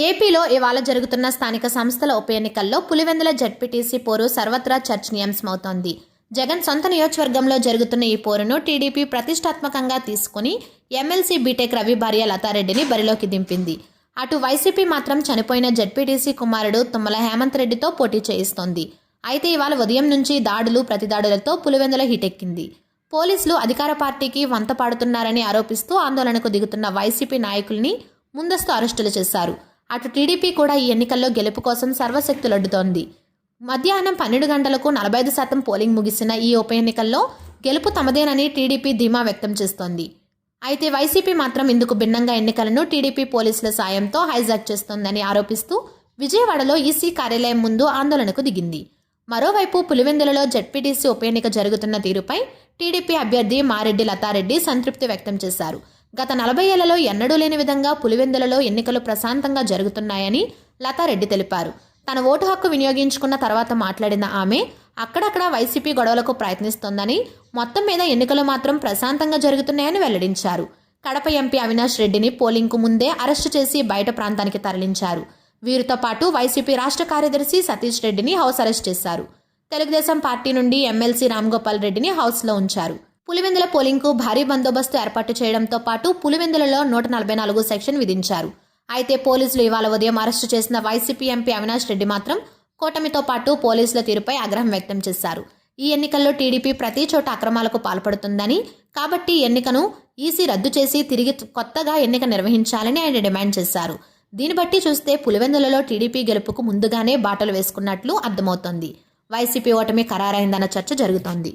ఏపీలో ఇవాళ జరుగుతున్న స్థానిక సంస్థల ఉప ఎన్నికల్లో పులివెందుల జెడ్పీటీసీ పోరు సర్వత్రా చర్చనీయాంశమవుతోంది. జగన్ సొంత నియోజకవర్గంలో జరుగుతున్న ఈ పోరును టీడీపీ ప్రతిష్టాత్మకంగా తీసుకుని ఎమ్మెల్సీ బీటెక్ రవి భార్య లతారెడ్డిని బరిలోకి దింపింది. అటు వైసీపీ మాత్రం చనిపోయిన జెడ్పీటీసీ కుమారుడు తుమ్మల హేమంత్ రెడ్డితో పోటీ చేయిస్తోంది. అయితే ఇవాళ ఉదయం నుంచి దాడులు ప్రతిదాడులతో పులివెందుల హిటెక్కింది. పోలీసులు అధికార పార్టీకి వంత పాడుతున్నారని ఆరోపిస్తూ ఆందోళనకు దిగుతున్న వైసీపీ నాయకుల్ని ముందస్తు అరెస్టులు చేశారు. అటు టీడీపీ కూడా ఈ ఎన్నికల్లో గెలుపు కోసం సర్వశక్తులొడ్డుతోంది. మధ్యాహ్నం 12 గంటలకు 45% పోలింగ్ ముగిసిన ఈ ఉప ఎన్నికల్లో గెలుపు తమదేనని టీడీపీ ధీమా వ్యక్తం చేస్తోంది. అయితే వైసీపీ మాత్రం ఇందుకు భిన్నంగా ఎన్నికలను టీడీపీ పోలీసుల సాయంతో హైజాక్ చేస్తోందని ఆరోపిస్తూ విజయవాడలో ఈసీ కార్యాలయం ముందు ఆందోళనకు దిగింది. మరోవైపు పులివెందులలో జెడ్పీటీసీ ఉప ఎన్నిక జరుగుతున్న తీరుపై టీడీపీ అభ్యర్థి మారెడ్డి లతారెడ్డి సంతృప్తి వ్యక్తం చేశారు. గత 40 ఏళ్లలో ఎన్నడూ లేని విధంగా పులివెందులలో ఎన్నికలు ప్రశాంతంగా జరుగుతున్నాయని లతారెడ్డి తెలిపారు. తన ఓటు హక్కు వినియోగించుకున్న తర్వాత మాట్లాడిన ఆమె అక్కడక్కడ వైసీపీ గొడవలకు ప్రయత్నిస్తోందని, మొత్తం మీద ఎన్నికలు మాత్రం ప్రశాంతంగా జరుగుతున్నాయని వెల్లడించారు. కడప ఎంపీ అవినాష్ రెడ్డిని పోలింగ్కు ముందే అరెస్టు చేసి బయట ప్రాంతానికి తరలించారు. వీరితో పాటు వైసీపీ రాష్ట్ర కార్యదర్శి సతీష్ రెడ్డిని హౌస్ అరెస్ట్ చేశారు. తెలుగుదేశం పార్టీ నుండి ఎమ్మెల్సీ రామ్గోపాల్ రెడ్డిని హౌస్లో ఉంచారు. పులివెందుల పోలింగ్కు భారీ బందోబస్తు ఏర్పాటు చేయడంతో పాటు పులివెందులలో 144 సెక్షన్ విధించారు. అయితే పోలీసులు ఇవాళ ఉదయం అరెస్టు చేసిన వైసీపీ ఎంపీ అవినాష్ రెడ్డి మాత్రం కూటమితో పాటు పోలీసుల తీరుపై ఆగ్రహం వ్యక్తం చేశారు. ఈ ఎన్నికల్లో టీడీపీ ప్రతి చోట అక్రమాలకు పాల్పడుతుందని, కాబట్టి ఎన్నికను ఈసీ రద్దు చేసి తిరిగి కొత్తగా ఎన్నిక నిర్వహించాలని ఆయన డిమాండ్ చేశారు. దీన్ని బట్టి చూస్తే పులివెందులలో టీడీపీ గెలుపుకు ముందుగానే బాటలు వేసుకున్నట్లు అర్థమవుతోంది. వైసీపీ ఓటమి ఖరారైందన్న చర్చ జరుగుతోంది.